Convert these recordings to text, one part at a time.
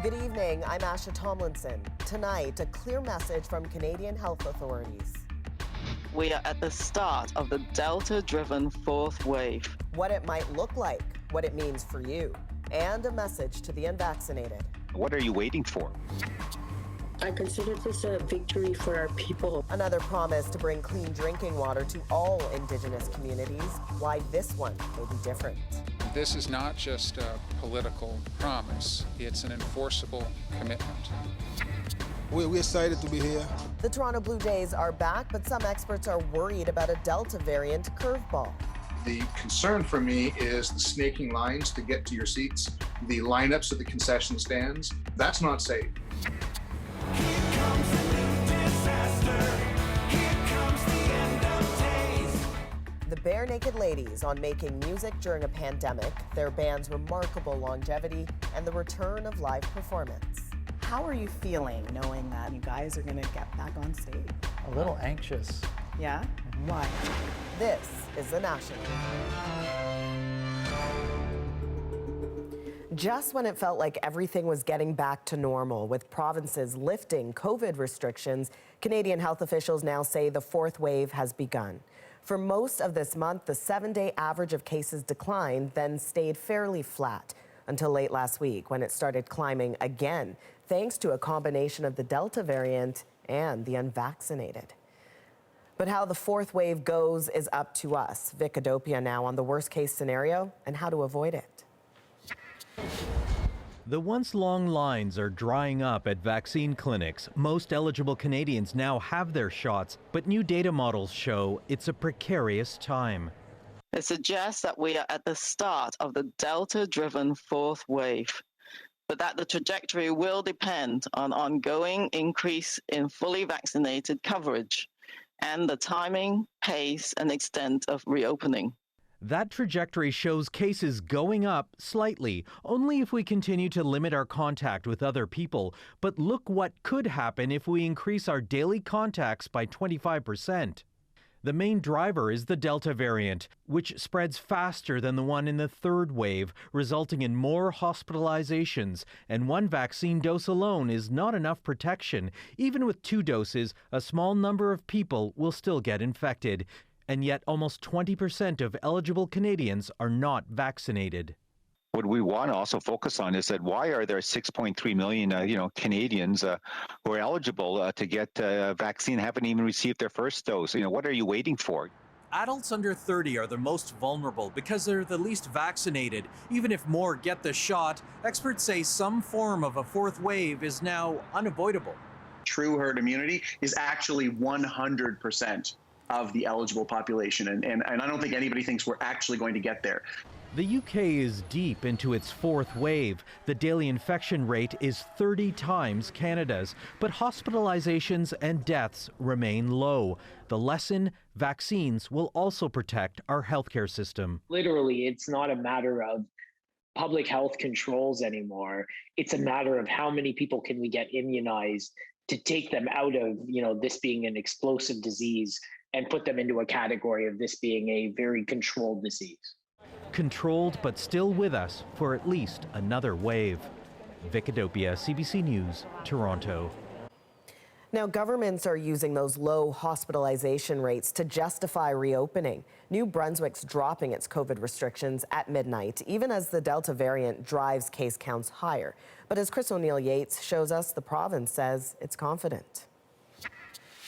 Good evening, I'm Asha Tomlinson. Tonight, a clear message from Canadian health authorities. We are at the start of the Delta-driven fourth wave. What it might look like, what it means for you, and a message to the unvaccinated. What are you waiting for? I consider this a victory for our people. Another promise to bring clean drinking water to all Indigenous communities. Why this one may be different. This is not just a political promise, it's an enforceable commitment. We're excited to be here. The Toronto Blue Jays are back, but some experts are worried about a Delta variant curveball. The concern for me is the snaking lines to get to your seats, the lineups at the concession stands. That's not safe. Here comes a new disaster. Here comes the end of days. The Barenaked Ladies on making music during a pandemic, their band's remarkable longevity, and the return of live performance. How are you feeling knowing that you guys are going to get back on stage? A little anxious. Yeah? Why? This is The National. Just when it felt like everything was getting back to normal, with provinces lifting COVID restrictions, Canadian health officials now say the fourth wave has begun. For most of this month, the 7-day average of cases declined, then stayed fairly flat until late last week when it started climbing again, thanks to a combination of the Delta variant and the unvaccinated. But how the fourth wave goes is up to us. Vicadopia now on the worst case scenario and how to avoid it. The once long lines are drying up at vaccine clinics. Most eligible Canadians now have their shots, but new data models show it's a precarious time. It suggests that we are at the start of the Delta-driven fourth wave, but that the trajectory will depend on ongoing increase in fully vaccinated coverage and the timing, pace, and extent of reopening. That trajectory shows cases going up slightly, only if we continue to limit our contact with other people. But look what could happen if we increase our daily contacts by 25%. The main driver is the Delta variant, which spreads faster than the one in the third wave, resulting in more hospitalizations. And one vaccine dose alone is not enough protection. Even with 2 doses, a small number of people will still get infected. And yet almost 20% of eligible Canadians are not vaccinated. What we want to also focus on is that why are there 6.3 million, Canadians who are eligible to get a vaccine, haven't even received their first dose? What are you waiting for? Adults under 30 are the most vulnerable because they're the least vaccinated. Even if more get the shot, experts say some form of a fourth wave is now unavoidable. True herd immunity is actually 100% of the eligible population. And I don't think anybody thinks we're actually going to get there. The UK is deep into its fourth wave. The daily infection rate is 30 times Canada's, but hospitalizations and deaths remain low. The lesson: vaccines will also protect our healthcare system. Literally, it's not a matter of public health controls anymore. It's a matter of how many people can we get immunized to take them out of, this being an explosive disease and put them into a category of this being a very controlled disease. Controlled, but still with us for at least another wave. Vicadopia, CBC News, Toronto. Now, governments are using those low hospitalization rates to justify reopening. New Brunswick's dropping its COVID restrictions at midnight, even as the Delta variant drives case counts higher. But as Chris O'Neill-Yates shows us, the province says it's confident.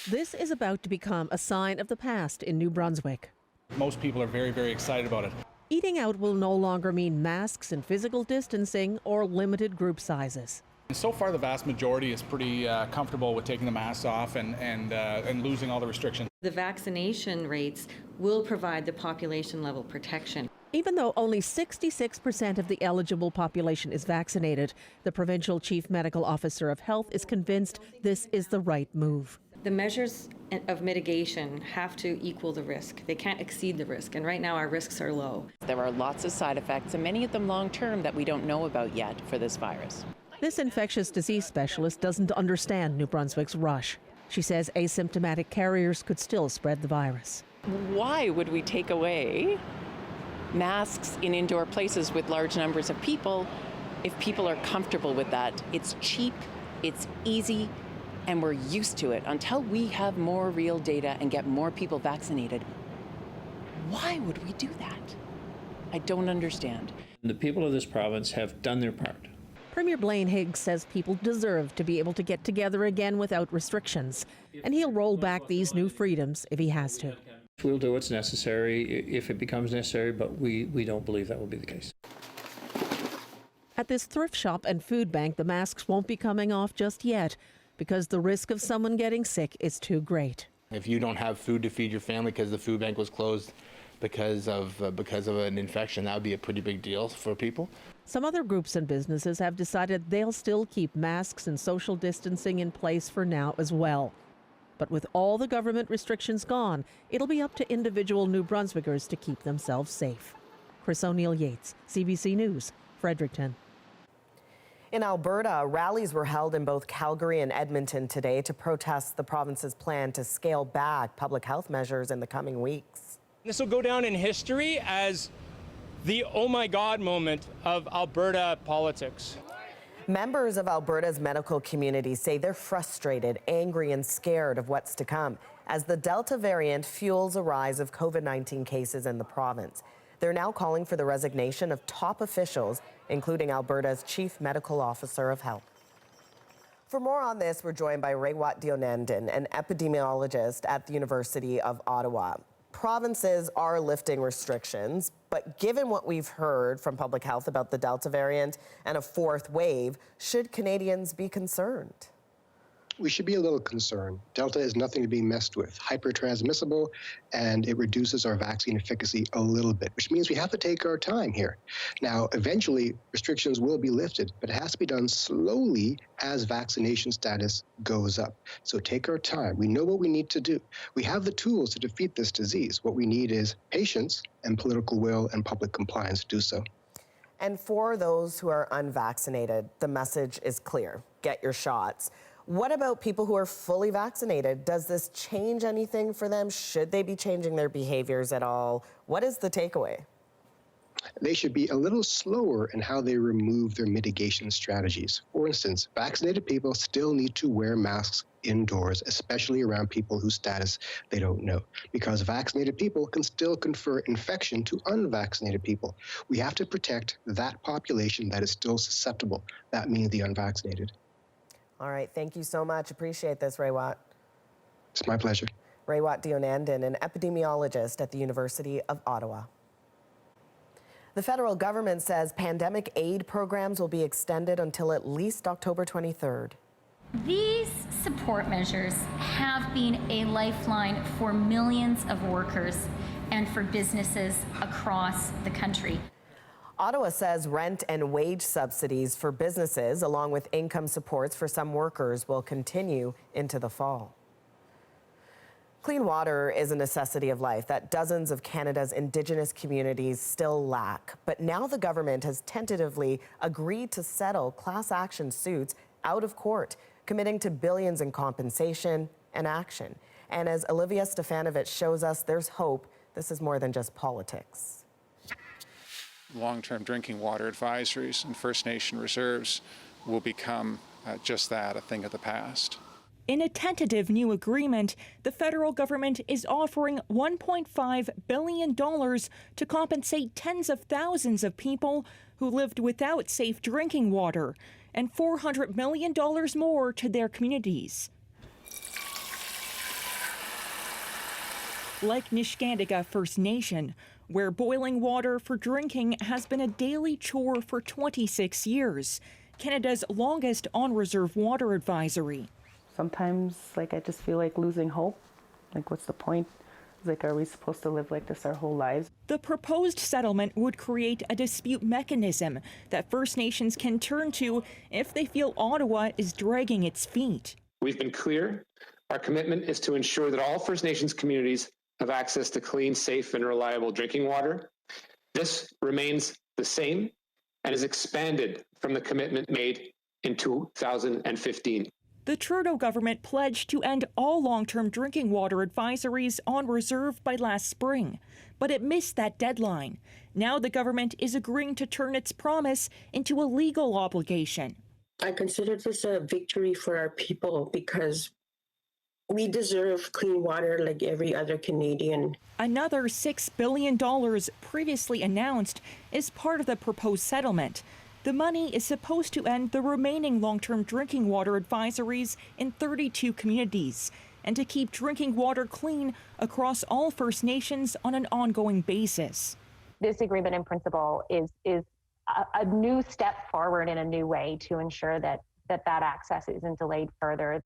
This is about to become a sign of the past in New Brunswick. Most people are very, very excited about it. Eating out will no longer mean masks and physical distancing or limited group sizes. So far, the vast majority is pretty comfortable with taking the masks off and losing all the restrictions. The vaccination rates will provide the population level protection. Even though only 66% of the eligible population is vaccinated, the provincial chief medical officer of health is convinced this is the right move. The measures of mitigation have to equal the risk. They can't exceed the risk, and right now our risks are low. There are lots of side effects, and many of them long-term that we don't know about yet for this virus. This infectious disease specialist doesn't understand New Brunswick's rush. She says asymptomatic carriers could still spread the virus. Why would we take away masks in indoor places with large numbers of people If people are comfortable with that, it's cheap, it's easy, and we're used to it. Until we have more real data and get more people vaccinated, why would we do that? I don't understand. The people of this province have done their part. Premier Blaine Higgs says people deserve to be able to get together again without restrictions, and he'll roll back these new freedoms if he has to. We'll do what's necessary if it becomes necessary, but we don't believe that will be the case. At this thrift shop and food bank, the masks won't be coming off just yet because the risk of someone getting sick is too great. If you don't have food to feed your family because the food bank was closed because of an infection, that would be a pretty big deal for people. Some other groups and businesses have decided they'll still keep masks and social distancing in place for now as well. But with all the government restrictions gone, it'll be up to individual New Brunswickers to keep themselves safe. Chris O'Neill Yates, CBC News, Fredericton. In Alberta, rallies were held in both Calgary and Edmonton today to protest the province's plan to scale back public health measures in the coming weeks. This will go down in history as the oh my God moment of Alberta politics. Members of Alberta's medical community say they're frustrated, angry, and scared of what's to come as the Delta variant fuels a rise of COVID-19 cases in the province. They're now calling for the resignation of top officials, including Alberta's Chief Medical Officer of Health. For more on this, we're joined by Raywat Dionandan, an epidemiologist at the University of Ottawa. Provinces are lifting restrictions, but given what we've heard from public health about the Delta variant and a fourth wave, should Canadians be concerned? We should be a little concerned. Delta is nothing to be messed with, hyper-transmissible, and it reduces our vaccine efficacy a little bit, which means we have to take our time here. Now, eventually, restrictions will be lifted, but it has to be done slowly as vaccination status goes up. So take our time. We know what we need to do. We have the tools to defeat this disease. What we need is patience and political will and public compliance to do so. And for those who are unvaccinated, the message is clear. Get your shots. What about people who are fully vaccinated? Does this change anything for them? Should they be changing their behaviors at all? What is the takeaway? They should be a little slower in how they remove their mitigation strategies. For instance, vaccinated people still need to wear masks indoors, especially around people whose status they don't know, because vaccinated people can still confer infection to unvaccinated people. We have to protect that population that is still susceptible. That means the unvaccinated. All right, thank you so much. Appreciate this, Raywat. It's my pleasure. Raywat Dionandan, an epidemiologist at the University of Ottawa. The federal government says pandemic aid programs will be extended until at least October 23rd. These support measures have been a lifeline for millions of workers and for businesses across the country. Ottawa says rent and wage subsidies for businesses, along with income supports for some workers, will continue into the fall. Clean water is a necessity of life that dozens of Canada's Indigenous communities still lack. But now the government has tentatively agreed to settle class action suits out of court, committing to billions in compensation and action. And as Olivia Stefanovic shows us, there's hope. This is more than just politics. Long-term drinking water advisories and First Nation reserves will become just that, a thing of the past. In a tentative new agreement, the federal government is offering $1.5 billion to compensate tens of thousands of people who lived without safe drinking water, and $400 million more to their communities. Like Niskandiga First Nation, where boiling water for drinking has been a daily chore for 26 years, Canada's longest on-reserve water advisory. Sometimes, I just feel like losing hope. What's the point? Are we supposed to live like this our whole lives? The proposed settlement would create a dispute mechanism that First Nations can turn to if they feel Ottawa is dragging its feet. We've been clear. Our commitment is to ensure that all First Nations communities have access to clean, safe, and reliable drinking water. This remains the same and is expanded from the commitment made in 2015. The Trudeau government pledged to end all long-term drinking water advisories on reserve by last spring, but it missed that deadline. Now the government is agreeing to turn its promise into a legal obligation. I consider this a victory for our people because we deserve clean water like every other Canadian. Another $6 billion previously announced is part of the proposed settlement. The money is supposed to end the remaining long-term drinking water advisories in 32 communities and to keep drinking water clean across all First Nations on an ongoing basis. This agreement in principle is a new step forward in a new way to ensure that access isn't delayed further.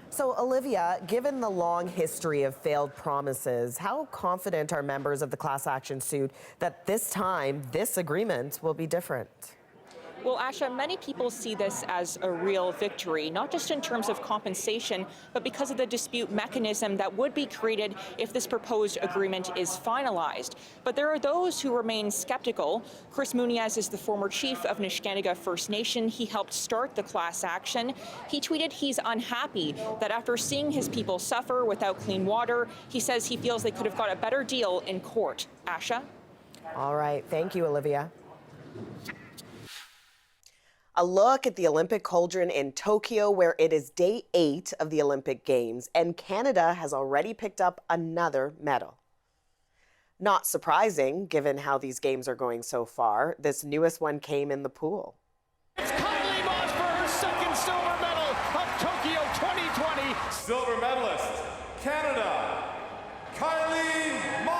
So, Olivia, given the long history of failed promises, how confident are members of the class action suit that this time this agreement will be different? Well, Asha, many people see this as a real victory, not just in terms of compensation, but because of the dispute mechanism that would be created if this proposed agreement is finalized. But there are those who remain skeptical. Chris Muniz is the former chief of Nishnawbe First Nation. He helped start the class action. He tweeted he's unhappy that after seeing his people suffer without clean water, he says he feels they could have got a better deal in court. Asha? All right. Thank you, Olivia. A look at the Olympic cauldron in Tokyo, where it is day 8 of the Olympic Games, and Canada has already picked up another medal. Not surprising, given how these games are going so far. This newest one came in the pool. It's Kylie Moss for her second silver medal of Tokyo 2020. Silver medalist, Canada, Kylie Moss.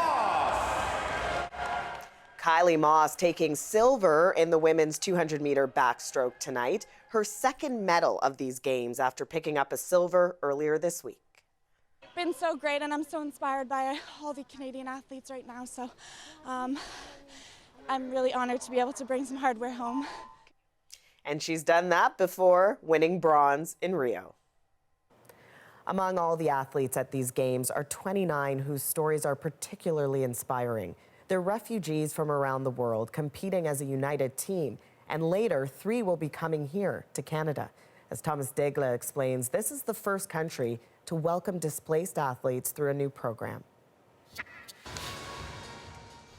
Kylie Moss taking silver in the women's 200-meter backstroke tonight, her second medal of these games after picking up a silver earlier this week. It's been so great, and I'm so inspired by all the Canadian athletes right now, so I'm really honored to be able to bring some hardware home. And she's done that before, winning bronze in Rio. Among all the athletes at these games are 29 whose stories are particularly inspiring. They're refugees from around the world competing as a united team, and later 3 will be coming here to Canada. As Thomas Degla explains, this is the first country to welcome displaced athletes through a new program.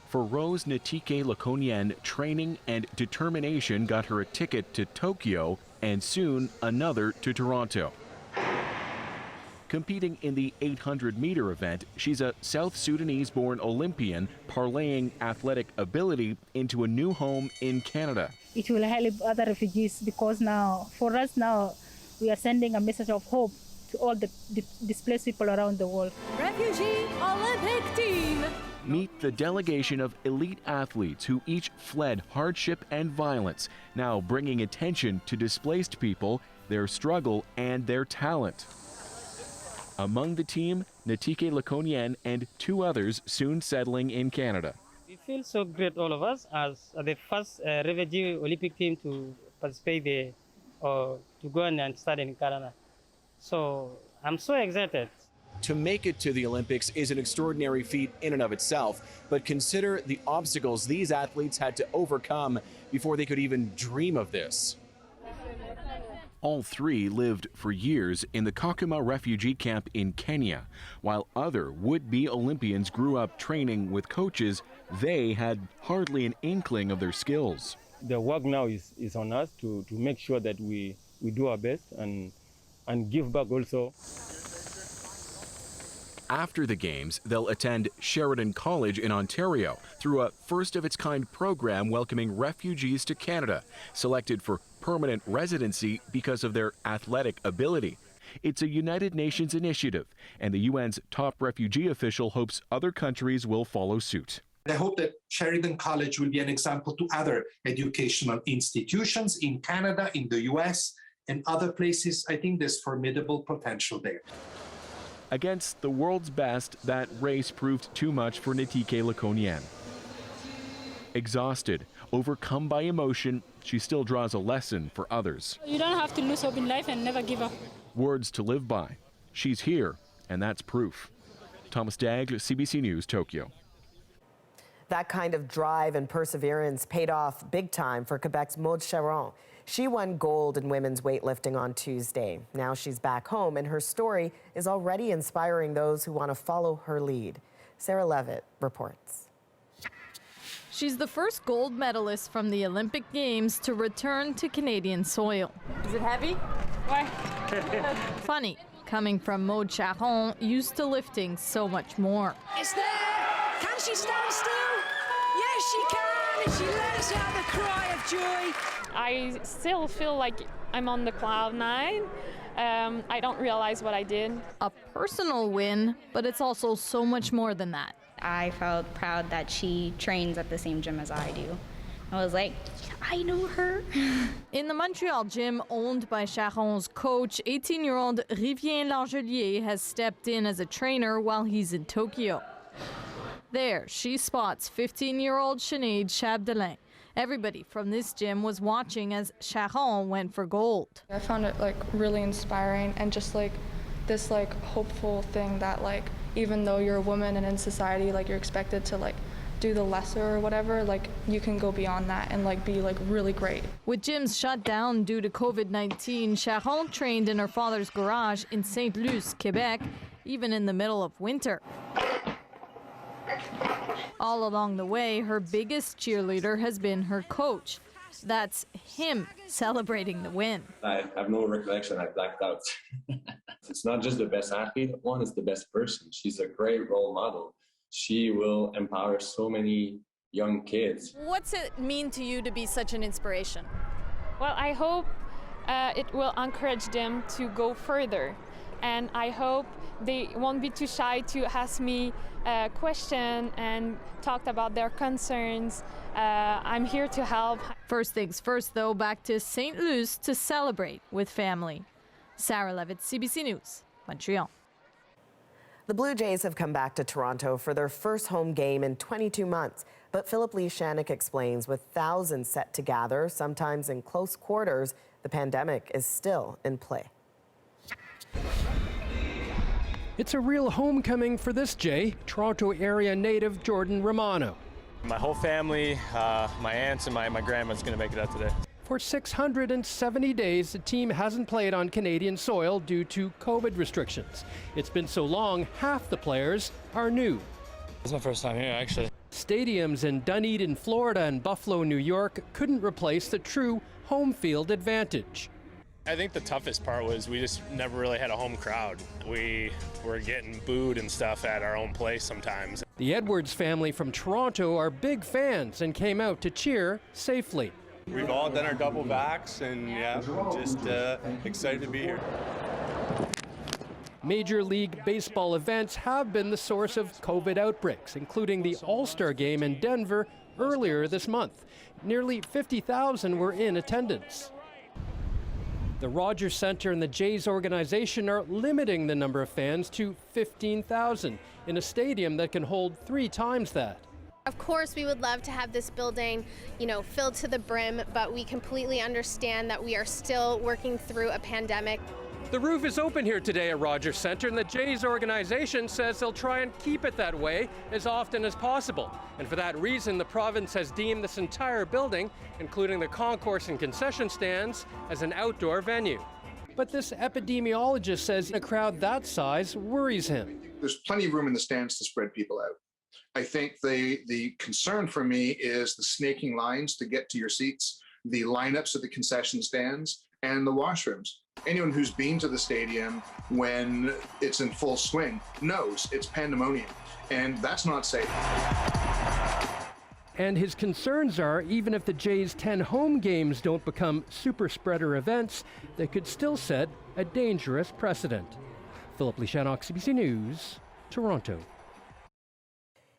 For Rose Natike Lakonien, training and determination got her a ticket to Tokyo and soon another to Toronto. Competing in the 800-meter event, she's a South Sudanese-born Olympian parlaying athletic ability into a new home in Canada. It will help other refugees because now, for us now, we are sending a message of hope to all the displaced people around the world. Refugee Olympic team. Meet the delegation of elite athletes who each fled hardship and violence, now bringing attention to displaced people, their struggle, and their talent. Among the team, Natike Lakonien and 2 others soon settling in Canada. We feel so great, all of us, as the first refugee Olympic team to participate there or to go and start in Canada. So I'm so excited. To make it to the Olympics is an extraordinary feat in and of itself, but consider the obstacles these athletes had to overcome before they could even dream of this. All 3 lived for years in the Kakuma refugee camp in Kenya. While other would-be Olympians grew up training with coaches, they had hardly an inkling of their skills. The work now is on us to make sure that we do our best and give back also. After the Games, they'll attend Sheridan College in Ontario through a first-of-its-kind program welcoming refugees to Canada, selected for permanent residency because of their athletic ability. It's a United Nations initiative, and the UN's top refugee official hopes other countries will follow suit. I hope that Sheridan College will be an example to other educational institutions in Canada, in the US, and other places. I think there's formidable potential there. Against the world's best, that race proved too much for Natike Lakonien. Exhausted, overcome by emotion, she still draws a lesson for others. You don't have to lose hope in life and never give up. Words to live by. She's here, and that's proof. Thomas Dagg, CBC News, Tokyo. That kind of drive and perseverance paid off big time for Quebec's Maude Charron. She won gold in women's weightlifting on Tuesday. Now she's back home, and her story is already inspiring those who want to follow her lead. Sarah Levitt reports. She's the first gold medalist from the Olympic Games to return to Canadian soil. Is it heavy? Why? Funny, coming from Maude Charron, used to lifting so much more. It's there! Can she stand still? Yes, she can, and she lets out the cry of joy. I still feel like I'm on the cloud nine. I don't realize what I did. A personal win, but it's also so much more than that. I felt proud that she trains at the same gym as I do. I was like, I know her. In the Montreal gym owned by Charron's coach, 18-year-old Rivien Langelier has stepped in as a trainer while he's in Tokyo. There, she spots 15-year-old Sinead Chabdelin. Everybody from this gym was watching as Charron went for gold. I found it really inspiring and just this hopeful thing that even though you're a woman and in society you're expected to do the lesser or whatever, you can go beyond that and be really great. With gyms shut down due to COVID-19, Charron trained in her father's garage in Saint-Luce, Quebec, even in the middle of winter. All along the way, her biggest cheerleader has been her coach. That's him celebrating the win. I have no recollection. I blacked out. It's not just the best athlete. One is the best person. She's a great role model. She will empower so many young kids. What's it mean to you to be such an inspiration? Well, I hope it will encourage them to go further. And I hope they won't be too shy to ask me a question and talk about their concerns. I'm here to help. First things first, though, back to St. Luce to celebrate with family. Sarah Levitt, CBC News, Montreal. The Blue Jays have come back to Toronto for their first home game in 22 months. But Philip Lee Shanik explains, with thousands set to gather, sometimes in close quarters, the pandemic is still in play. It's a real homecoming for this Jay, Toronto area native Jordan Romano. My whole family, my aunts and my grandma's going to make it out today. For 670 days, the team hasn't played on Canadian soil due to COVID restrictions. It's been so long, half the players are new. It's my first time here, actually. Stadiums in Dunedin, Florida and Buffalo, New York couldn't replace the true home field advantage. I think the toughest part was we just never really had a home crowd. We were getting booed and stuff at our own place sometimes. The Edwards family from Toronto are big fans and came out to cheer safely. We've all done our double vax and just excited to be here. Major League Baseball events have been the source of COVID outbreaks, including the All-Star game in Denver earlier this month. Nearly 50,000 were in attendance. The Rogers Centre and the Jays organization are limiting the number of fans to 15,000 in a stadium that can hold 3 times that. Of course, we would love to have this building, filled to the brim, but we completely understand that we are still working through a pandemic. The roof is open here today at Rogers Centre, and the Jays organization says they'll try and keep it that way as often as possible. And for that reason, the province has deemed this entire building, including the concourse and concession stands, as an outdoor venue. But this epidemiologist says a crowd that size worries him. There's plenty of room in the stands to spread people out. I think the concern for me is the snaking lines to get to your seats, the lineups at the concession stands, and the washrooms. Anyone who's been to the stadium when it's in full swing knows it's pandemonium, and that's not safe. And his concerns are, even if the Jays' 10 home games don't become super spreader events, they could still set a dangerous precedent. Philip Lishanok, CBC News, Toronto.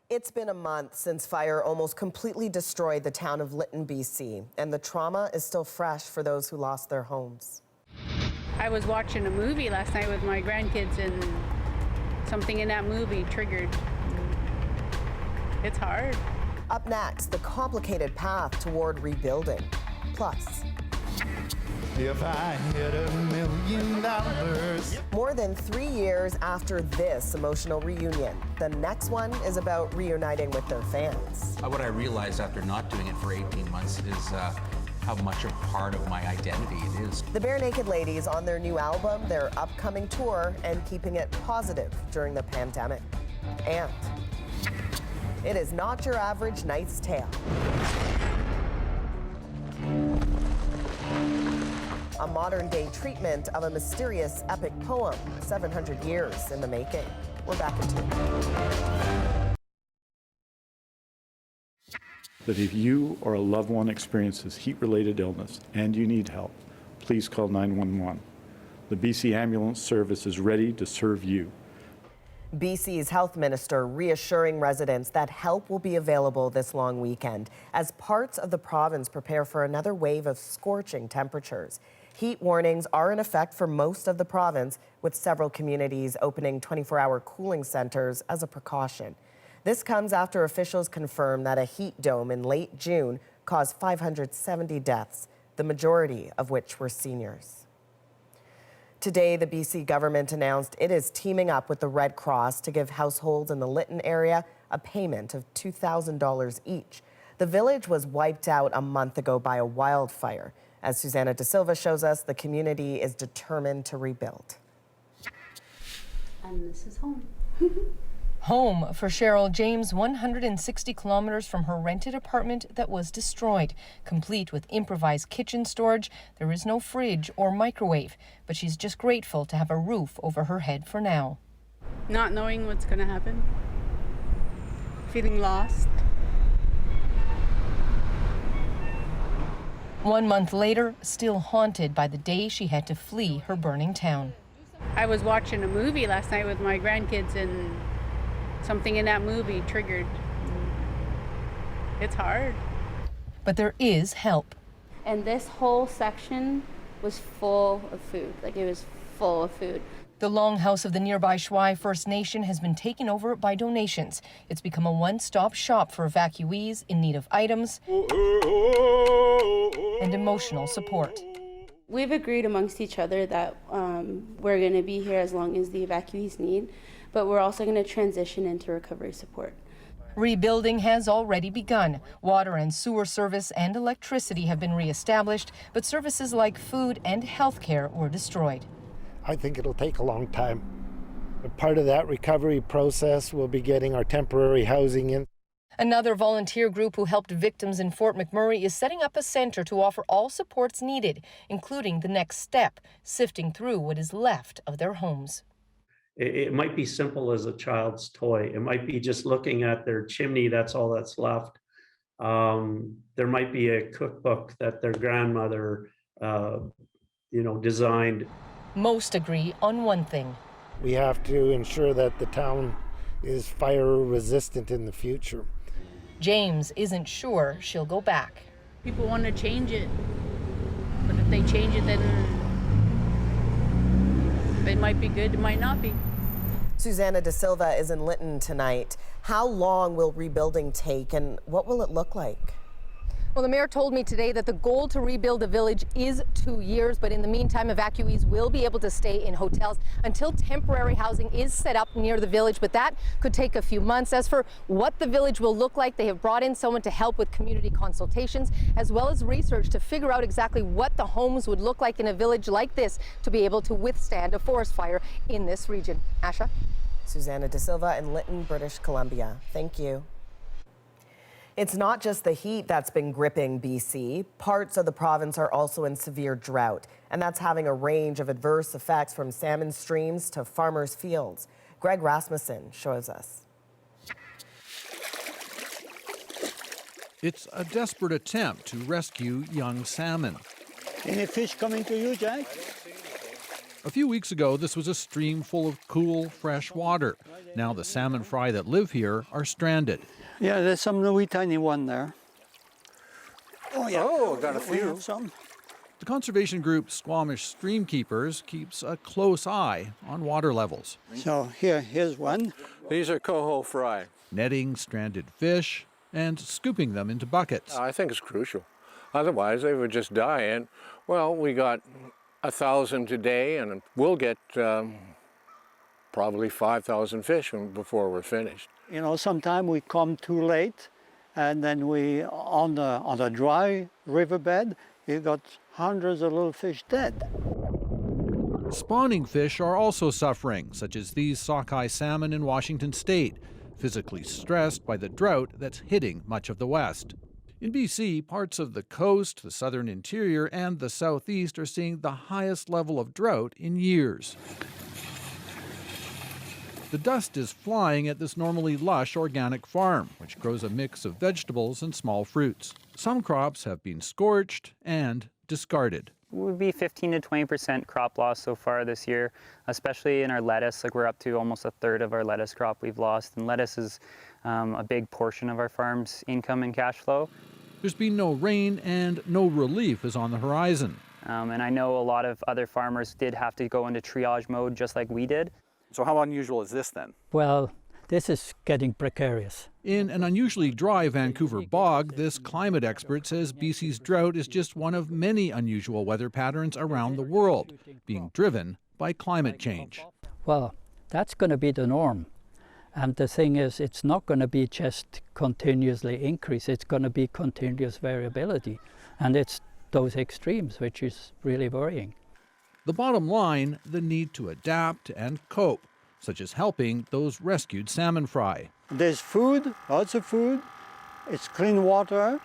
It's been a month since fire almost completely destroyed the town of Lytton, BC, and the trauma is still fresh for those who lost their homes. I was watching a movie last night with my grandkids, and something in that movie triggered. It's hard. Up next, the complicated path toward rebuilding. Plus, If I hit $1 million. More than 3 years after this emotional reunion, the next one is about reuniting with their fans. What I realized after not doing it for 18 months is how much a part of my identity it is. The Barenaked Ladies on their new album, their upcoming tour, and keeping it positive during the pandemic. And it is not your average Knight's Tale. A modern-day treatment of a mysterious epic poem, 700 years in the making. We're back in 2. That if you or a loved one experiences heat-related illness and you need help, please call 911. The BC Ambulance Service is ready to serve you. BC's health minister reassuring residents that help will be available this long weekend as parts of the province prepare for another wave of scorching temperatures. Heat warnings are in effect for most of the province, with several communities opening 24-hour cooling centers as a precaution. This comes after officials confirmed that a heat dome in late June caused 570 deaths, the majority of which were seniors. Today, the BC government announced it is teaming up with the Red Cross to give households in the Lytton area a payment of $2,000 each. The village was wiped out a month ago by a wildfire. As Susanna De Silva shows us, the community is determined to rebuild. And this is home. Home for Cheryl James, 160 kilometers from her rented apartment that was destroyed. Complete with improvised kitchen storage, there is no fridge or microwave, but she's just grateful to have a roof over her head for now. Not knowing what's going to happen. Feeling lost. 1 month later, still haunted by the day she had to flee her burning town. I was watching a movie last night with my grandkids and something in that movie triggered. It's hard. But there is help. And this whole section was full of food. Like, it was full of food. The longhouse of the nearby Shwai First Nation has been taken over by donations. It's become a one-stop shop for evacuees in need of items and emotional support. We've agreed amongst each other that we're going to be here as long as the evacuees need, but we're also going to transition into recovery support. Rebuilding has already begun. Water and sewer service and electricity have been reestablished, but services like food and healthcare were destroyed. I think it'll take a long time. A part of that recovery process will be getting our temporary housing in. Another volunteer group who helped victims in Fort McMurray is setting up a center to offer all supports needed, including the next step, sifting through what is left of their homes. It might be simple as a child's toy. It might be just looking at their chimney, that's all that's left. There might be a cookbook that their grandmother, designed. Most agree on one thing. We have to ensure that the town is fire resistant in the future. James isn't sure she'll go back. People want to change it, but if they change it, then it might be good, it might not be. Susanna De Silva is in Lytton tonight. How long will rebuilding take and what will it look like? Well, the mayor told me today that the goal to rebuild the village is 2 years, but in the meantime, evacuees will be able to stay in hotels until temporary housing is set up near the village, but that could take a few months. As for what the village will look like, they have brought in someone to help with community consultations, as well as research to figure out exactly what the homes would look like in a village like this to be able to withstand a forest fire in this region. Asha? Susanna De Silva in Lytton, British Columbia. Thank you. It's not just the heat that's been gripping BC. Parts of the province are also in severe drought, and that's having a range of adverse effects from salmon streams to farmers' fields. Greg Rasmussen shows us. It's a desperate attempt to rescue young salmon. Any fish coming to you, Jack? A few weeks ago, this was a stream full of cool, fresh water. Now the salmon fry that live here are stranded. Yeah, there's some wee tiny one there. Oh, yeah. Oh, got a few. We have some. The conservation group Squamish Streamkeepers keeps a close eye on water levels. So here's one. These are coho fry. Netting stranded fish and scooping them into buckets. I think it's crucial. Otherwise, they would just die. And, well, we got 1,000 today, and we'll get probably 5,000 fish before we're finished. You know, sometimes we come too late, and then we, on the dry riverbed, you got hundreds of little fish dead. Spawning fish are also suffering, such as these sockeye salmon in Washington state, physically stressed by the drought that's hitting much of the West. In BC, parts of the coast, the southern interior, and the southeast are seeing the highest level of drought in years. The dust is flying at this normally lush organic farm, which grows a mix of vegetables and small fruits. Some crops have been scorched and discarded. Would be 15 to 20% crop loss so far this year, especially in our lettuce. Like, we're up to almost a third of our lettuce crop we've lost, and lettuce is a big portion of our farm's income and cash flow. There's been no rain, and no relief is on the horizon. And I know a lot of other farmers did have to go into triage mode just like we did. So how unusual is this then? Well, this is getting precarious. In an unusually dry Vancouver bog, this climate expert says BC's drought is just one of many unusual weather patterns around the world, being driven by climate change. Well, that's going to be the norm. And the thing is, it's not going to be just continuously increase, it's going to be continuous variability. And it's those extremes which is really worrying. The bottom line, the need to adapt and cope, such as helping those rescued salmon fry. There's food, lots of food, it's clean water,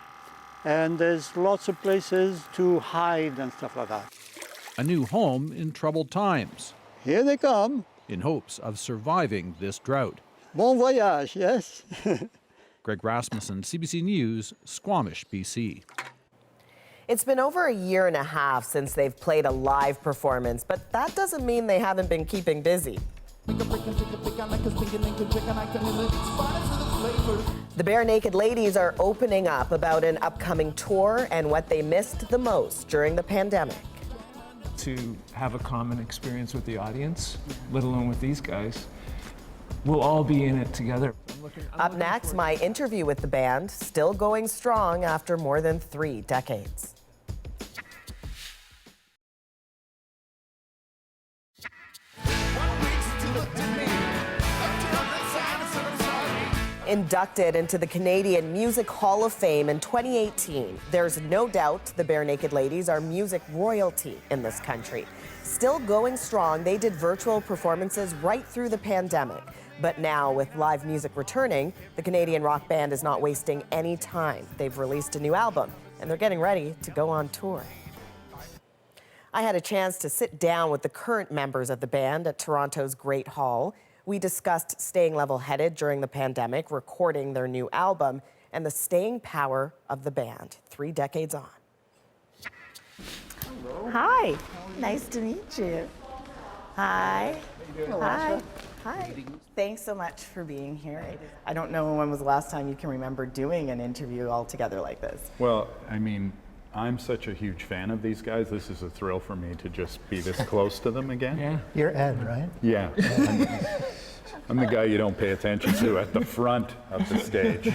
and there's lots of places to hide and stuff like that. A new home in troubled times. Here they come. In hopes of surviving this drought. Bon voyage, yes. Greg Rasmussen, CBC News, Squamish, BC. It's been over a year and a half since they've played a live performance, but that doesn't mean they haven't been keeping busy. The Barenaked Ladies are opening up about an upcoming tour and what they missed the most during the pandemic. To have a common experience with the audience, let alone with these guys. We'll all be in it together. Up next, my interview with the band, still going strong after more than 3 decades. Inducted into the Canadian Music Hall of Fame in 2018, there's no doubt the Barenaked Ladies are music royalty in this country. Still going strong, they did virtual performances right through the pandemic. But now, with live music returning, the Canadian rock band is not wasting any time. They've released a new album, and they're getting ready to go on tour. I had a chance to sit down with the current members of the band at Toronto's Great Hall. We discussed staying level-headed during the pandemic, recording their new album, and the staying power of the band 3 decades on. Hello. Hi. Nice to meet you. Hi. Hi. Hi. Thanks so much for being here. I don't know when was the last time you can remember doing an interview all together like this. Well, I mean, I'm such a huge fan of these guys. This is a thrill for me to just be this close to them again. Yeah. You're Ed, right? Yeah. I'm the guy you don't pay attention to at the front of the stage.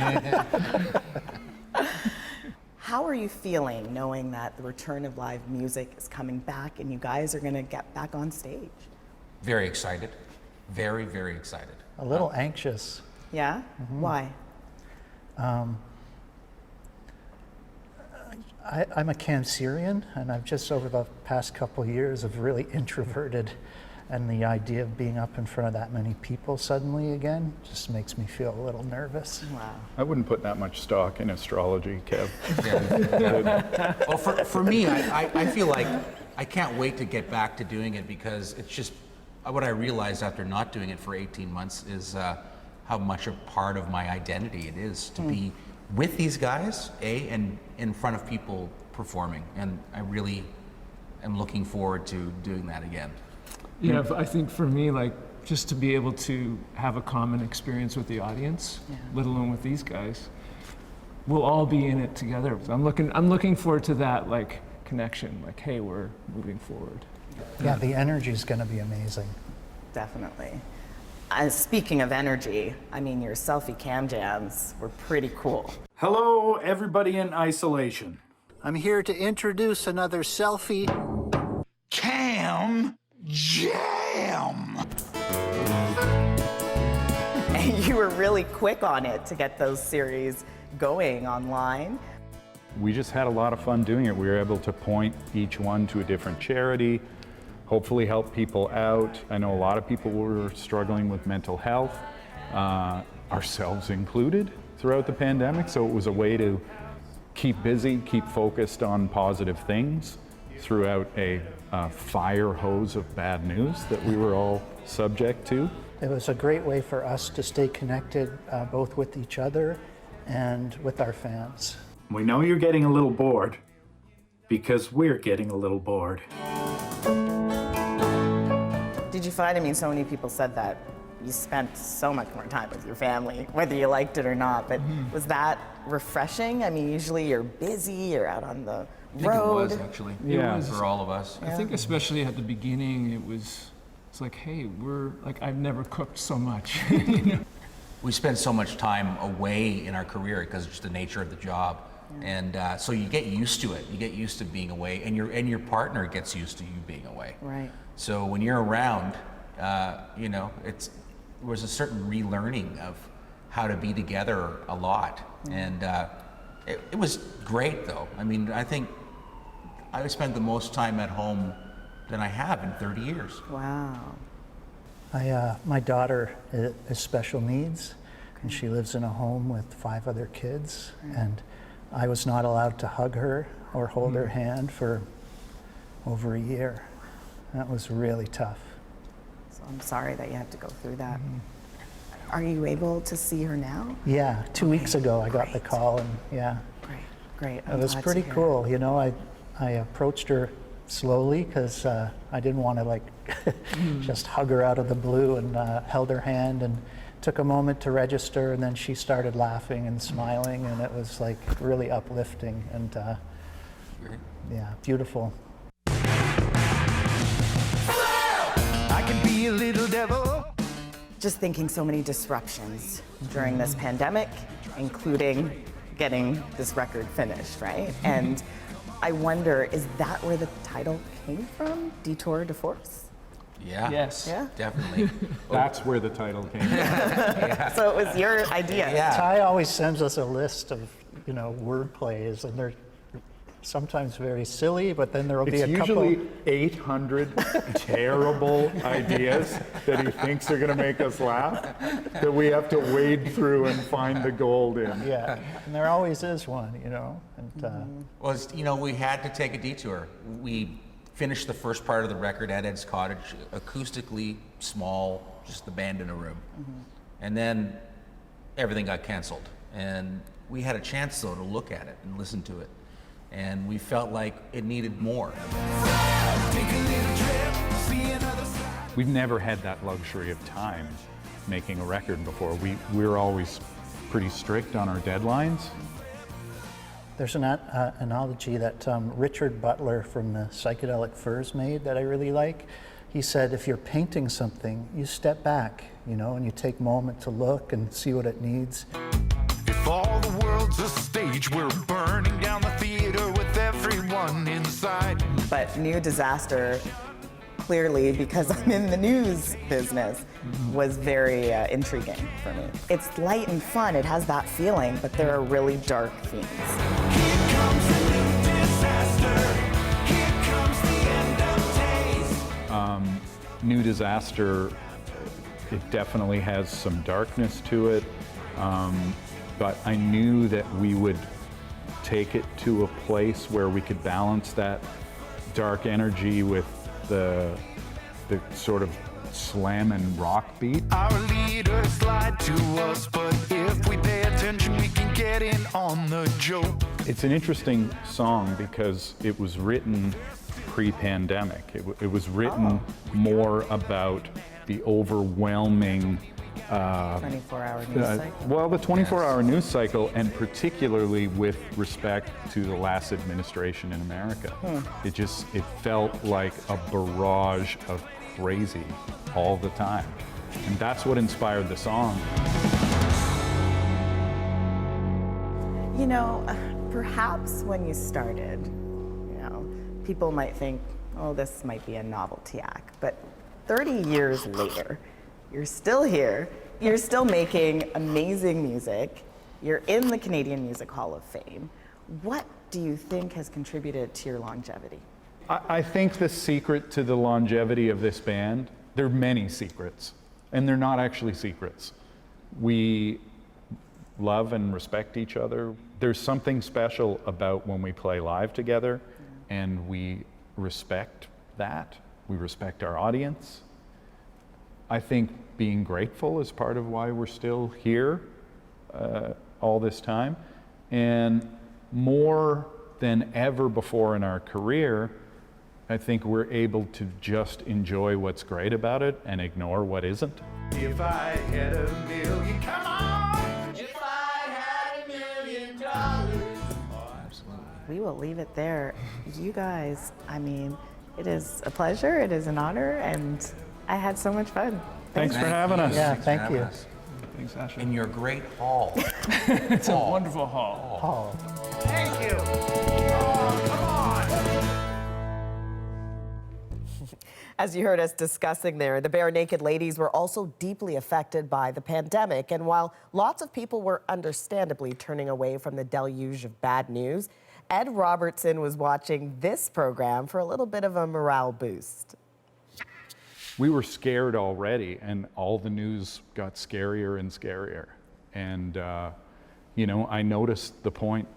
How are you feeling knowing that the return of live music is coming back and you guys are going to get back on stage? Very excited. Very, very excited. A little anxious. Yeah? Mm-hmm. Why? I'm a Cancerian, and I've just over the past couple of years have really introverted, and the idea of being up in front of that many people suddenly again just makes me feel a little nervous. Wow. I wouldn't put that much stock in astrology, Kev. Yeah. Well, for me, I feel like I can't wait to get back to doing it, because it's just what I realized after not doing it for 18 months is how much a part of my identity it is to be with these guys, and in front of people performing. And I really am looking forward to doing that again. Yeah, I think for me, like, just to be able to have a common experience with the audience, let alone with these guys, we'll all be in it together. So I'm looking forward to that, like, connection, like, hey, we're moving forward. Yeah, the energy is going to be amazing. Definitely. Speaking of energy, I mean, your selfie cam jams were pretty cool. Hello, everybody in isolation. I'm here to introduce another selfie cam jam. And you were really quick on it to get those series going online. We just had a lot of fun doing it. We were able to point each one to a different charity, hopefully help people out. I know a lot of people were struggling with mental health, ourselves included, throughout the pandemic. So it was a way to keep busy, keep focused on positive things throughout a fire hose of bad news that we were all subject to. It was a great way for us to stay connected both with each other and with our fans. We know you're getting a little bored because we're getting a little bored. Did you find, I mean, so many people said that you spent so much more time with your family, whether you liked it or not, but was that refreshing? I mean, usually you're busy, you're out on the road. I think it was, actually, for all of us. I think especially at the beginning, it's like, hey, I've never cooked so much. You know? We spend so much time away in our career because it's just the nature of the job. And so you get used to it. You get used to being away, and your partner gets used to you being away. Right. So when you're around, there's a certain relearning of how to be together a lot. And it was great, though. I mean, I think I spent the most time at home than I have in 30 years. Wow. My daughter is special needs, and she lives in a home with 5 other kids, and I was not allowed to hug her or hold her hand for over a year. That was really tough. So I'm sorry that you had to go through that. Are you able to see her now? Yeah, 2 weeks ago I got the call, and yeah. Great. It was pretty cool. You know, I approached her slowly because I didn't want to just hug her out of the blue, and held her hand and took a moment to register, and then she started laughing and smiling, and it was like really uplifting and yeah, beautiful. I can be a little devil. Just thinking so many disruptions during this pandemic, including getting this record finished, right? And I wonder, is that where the title came from, Detour de Force? Yeah. Yes. Yeah. Definitely. That's where the title came from. So it was your idea. Yeah. Ty always sends us a list of, word plays, and they're sometimes very silly, but then there'll be a couple. It's usually 800 terrible ideas that he thinks are going to make us laugh that we have to wade through and find the gold in. Yeah, and there always is one, And, we had to take a detour. We finished the first part of the record at Ed's Cottage, acoustically small, just the band in a room. And then everything got canceled. And we had a chance, though, to look at it and listen to it. And we felt like it needed more. We've never had that luxury of time making a record before. We're always pretty strict on our deadlines. There's an analogy that Richard Butler from the Psychedelic Furs made that I really like. He said, if you're painting something, you step back, and you take a moment to look and see what it needs. If all the world's a stage, we're burning down the theater with everyone inside. But New Disaster, clearly, because I'm in the news business, was very intriguing for me. It's light and fun, it has that feeling, but there are really dark themes. Here comes the new disaster. Here comes the end of days. New Disaster, it definitely has some darkness to it. But I knew that we would take it to a place where we could balance that dark energy with the sort of slam and rock beat. Our leaders lied to us, but if we pay attention, we can get in on the joke. It's an interesting song because it was written pre-pandemic. It was written more about the overwhelming 24-hour news cycle? Well, the 24-hour news cycle, and particularly with respect to the last administration in America. It felt like a barrage of crazy all the time. And that's what inspired the song. perhaps when you started, people might think, oh, this might be a novelty act, but 30 years later, you're still here, you're still making amazing music, you're in the Canadian Music Hall of Fame. What do you think has contributed to your longevity? I think the secret to the longevity of this band, there are many secrets, and they're not actually secrets. We love and respect each other. There's something special about when we play live together, and we respect that. We respect our audience. I think being grateful is part of why we're still here all this time. And more than ever before in our career, I think we're able to just enjoy what's great about it and ignore what isn't. If I had $1 million, come on! If I had $1 million. We will leave it there. You guys, I mean, it is a pleasure, it is an honor, and I had so much fun. Thanks for having us. Yeah, thank you. Thanks, Asher. In your great hall. It's a wonderful hall. Thank you. Oh, come on. As you heard us discussing there, the Barenaked Ladies were also deeply affected by the pandemic. And while lots of people were understandably turning away from the deluge of bad news, Ed Robertson was watching this program for a little bit of a morale boost. We were scared already, and all the news got scarier and scarier. And, I noticed the point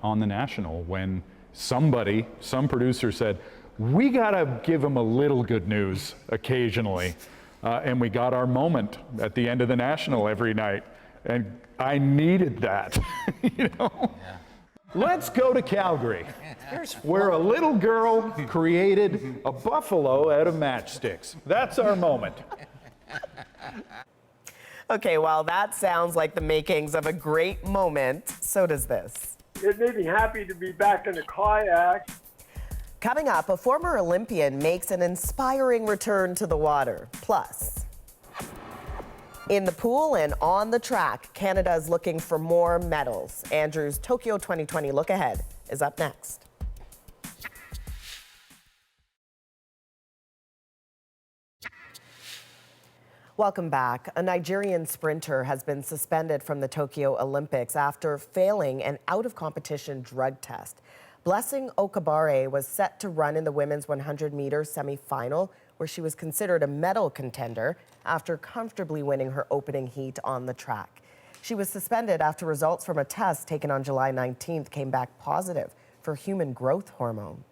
on the National when some producer said, we gotta give them a little good news occasionally. And we got our moment at the end of the National every night. And I needed that, Yeah. Let's go to Calgary, where a little girl created a buffalo out of matchsticks. That's our moment. Okay, well, that sounds like the makings of a great moment. So does this. It made me happy to be back in the kayak. Coming up, a former Olympian makes an inspiring return to the water. Plus, in the pool and on the track, Canada is looking for more medals. Andrew's Tokyo 2020 look ahead is up next. Welcome back. A Nigerian sprinter has been suspended from the Tokyo Olympics after failing an out-of-competition drug test. Blessing Okabare was set to run in the women's 100-meter semifinal, where she was considered a medal contender after comfortably winning her opening heat on the track. She was suspended after results from a test taken on July 19th came back positive for human growth hormone.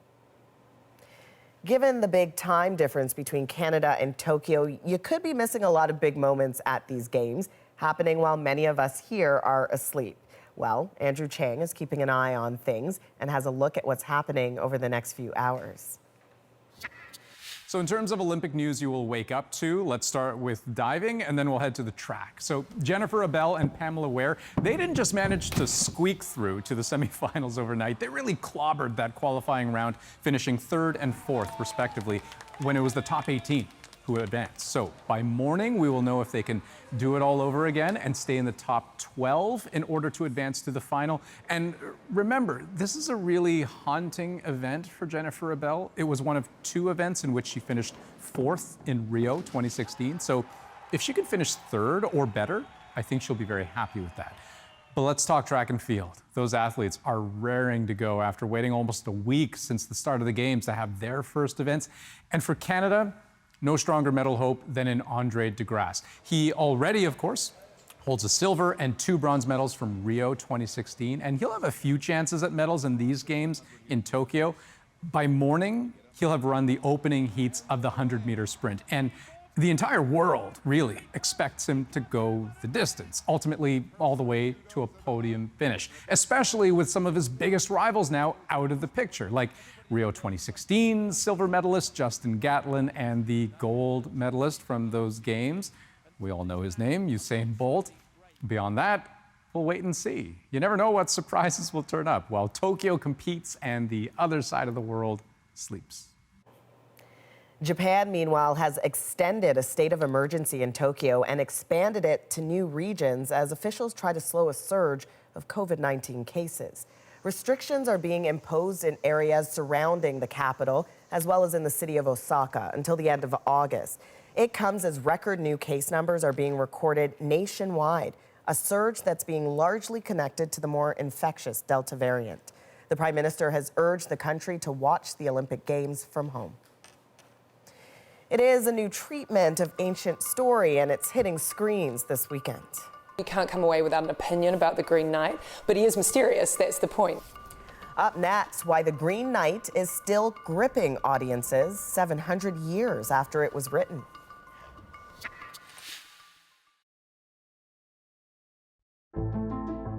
Given the big time difference between Canada and Tokyo, you could be missing a lot of big moments at these games, happening while many of us here are asleep. Well, Andrew Chang is keeping an eye on things and has a look at what's happening over the next few hours. So in terms of Olympic news you will wake up to, let's start with diving and then we'll head to the track. So Jennifer Abel and Pamela Ware, they didn't just manage to squeak through to the semifinals overnight, they really clobbered that qualifying round, finishing 3rd and 4th respectively when it was the top 18 who advanced. So by morning, we will know if they can do it all over again and stay in the top 12 in order to advance to the final. And remember, this is a really haunting event for Jennifer Abel. It was one of 2 events in which she finished 4th in Rio 2016. So if she can finish 3rd or better, I think she'll be very happy with that. But let's talk track and field. Those athletes are raring to go after waiting almost a week since the start of the games to have their first events. And for Canada, no stronger medal hope than in Andre DeGrasse. He already, of course, holds a silver and 2 bronze medals from Rio 2016, and he'll have a few chances at medals in these games in Tokyo. By morning, he'll have run the opening heats of the 100-meter sprint, and the entire world really expects him to go the distance, ultimately all the way to a podium finish, especially with some of his biggest rivals now out of the picture, like Rio 2016 silver medalist Justin Gatlin and the gold medalist from those games. We all know his name, Usain Bolt. Beyond that, we'll wait and see. You never know what surprises will turn up while Tokyo competes and the other side of the world sleeps. Japan, meanwhile, has extended a state of emergency in Tokyo and expanded it to new regions as officials try to slow a surge of COVID-19 cases. Restrictions are being imposed in areas surrounding the capital, as well as in the city of Osaka, until the end of August. It comes as record new case numbers are being recorded nationwide, a surge that's being largely connected to the more infectious Delta variant. The Prime Minister has urged the country to watch the Olympic Games from home. It is a new treatment of ancient story, and it's hitting screens this weekend. You can't come away without an opinion about the Green Knight, but he is mysterious, that's the point. Up next, why the Green Knight is still gripping audiences 700 years after it was written.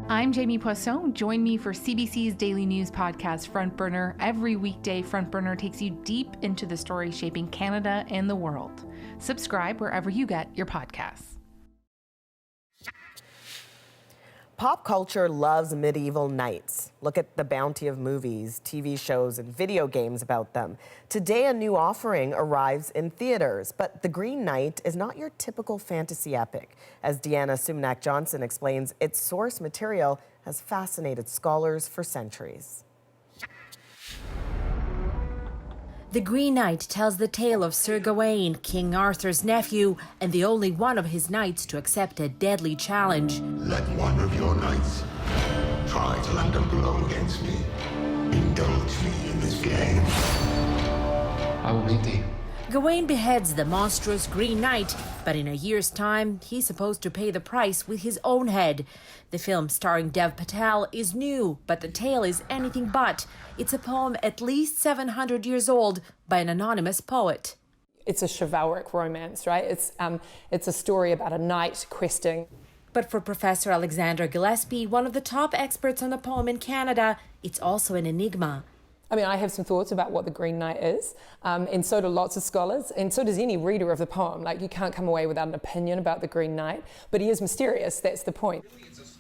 I'm Jamie Poisson. Join me for CBC's daily news podcast, Front Burner. Every weekday, Front Burner takes you deep into the story shaping Canada and the world. Subscribe wherever you get your podcasts. Pop culture loves medieval knights. Look at the bounty of movies, TV shows, and video games about them. Today, a new offering arrives in theaters, but The Green Knight is not your typical fantasy epic. As Deanna Sumnak-Johnson explains, its source material has fascinated scholars for centuries. The Green Knight tells the tale of Sir Gawain, King Arthur's nephew, and the only one of his knights to accept a deadly challenge. Let one of your knights try to land a blow against me. Indulge me in this game. I will meet thee. Gawain beheads the monstrous Green Knight, but in a year's time, he's supposed to pay the price with his own head. The film starring Dev Patel is new, but the tale is anything but. It's a poem at least 700 years old by an anonymous poet. It's a chivalric romance, right? It's a story about a knight questing. But for Professor Alexander Gillespie, one of the top experts on the poem in Canada, it's also an enigma. I mean, I have some thoughts about what the Green Knight is, and so do lots of scholars, and so does any reader of the poem. Like, you can't come away without an opinion about the Green Knight, but he is mysterious, that's the point.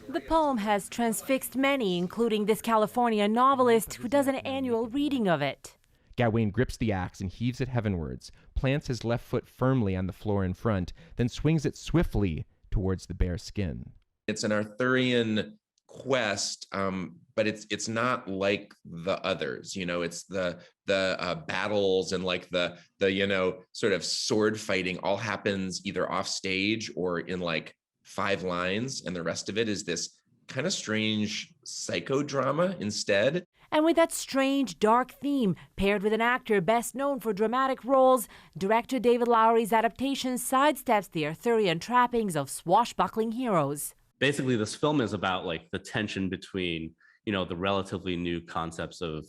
The poem has transfixed many, including this California novelist who does an annual reading of it. Gawain grips the axe and heaves it heavenwards, plants his left foot firmly on the floor in front, then swings it swiftly towards the bare skin. It's an Arthurian quest, but it's not like the others. You know, it's the battles and like the sort of sword fighting all happens either off stage or in like 5 lines, and the rest of it is this kind of strange psychodrama instead. And with that strange, dark theme, paired with an actor best known for dramatic roles, director David Lowery's adaptation sidesteps the Arthurian trappings of swashbuckling heroes. Basically, this film is about like the tension between, the relatively new concepts of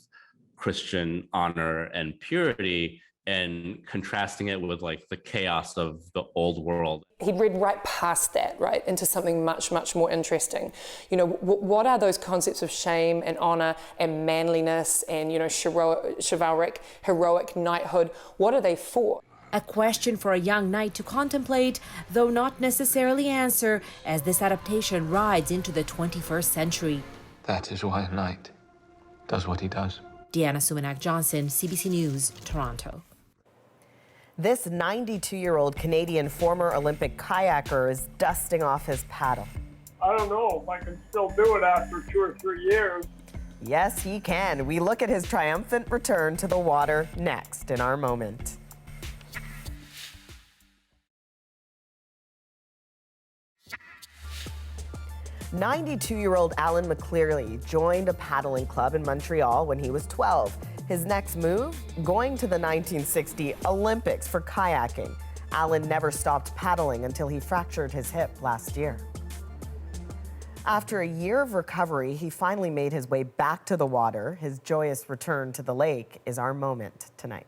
Christian honor and purity, and contrasting it with like the chaos of the old world. He'd read right past that, right, into something much, much more interesting. What are those concepts of shame and honor and manliness and, chivalric, heroic knighthood? What are they for? A question for a young knight to contemplate, though not necessarily answer, as this adaptation rides into the 21st century. That is why a knight does what he does. Deanna Sumnak-Johnson, CBC News, Toronto. This 92-year-old Canadian former Olympic kayaker is dusting off his paddle. I don't know if I can still do it after 2 or 3 years. Yes, he can. We look at his triumphant return to the water next in our moment. "92-year-old Alan McCleary joined a paddling club in Montreal when he was 12. His next move? Going to the 1960 Olympics for kayaking. Alan never stopped paddling until he fractured his hip last year. After a year of recovery, he finally made his way back to the water. His joyous return to the lake is our moment tonight.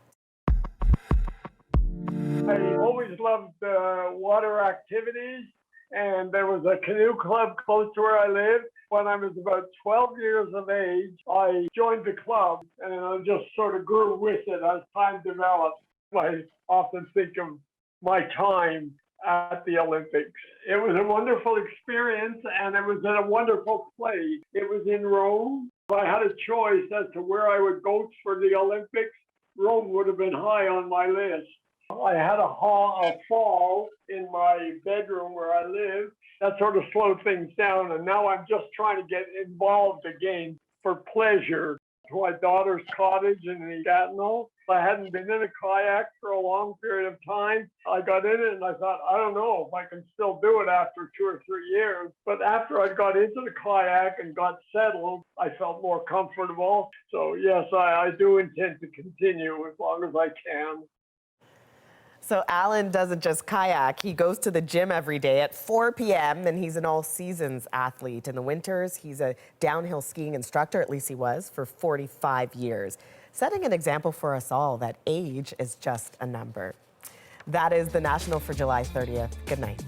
I always loved water activities, and there was a canoe club close to where I lived. When I was about 12 years of age, I joined the club, and I just sort of grew with it as time developed. I often think of my time at the Olympics. It was a wonderful experience, and it was in a wonderful place. It was in Rome. If I had a choice as to where I would go for the Olympics, Rome would have been high on my list. I had a fall in my bedroom where I live. That sort of slowed things down, and now I'm just trying to get involved again. for pleasure to my daughter's cottage in Gatineau. I hadn't been in a kayak for a long period of time. I got in it and I thought, I don't know if I can still do it after 2 or 3 years. But after I got into the kayak and got settled, I felt more comfortable. So yes, I do intend to continue as long as I can. So Alan doesn't just kayak, he goes to the gym every day at 4 p.m. and he's an all-seasons athlete. In the winters, he's a downhill skiing instructor, at least he was, for 45 years, setting an example for us all that age is just a number. That is the National for July 30th. Good night.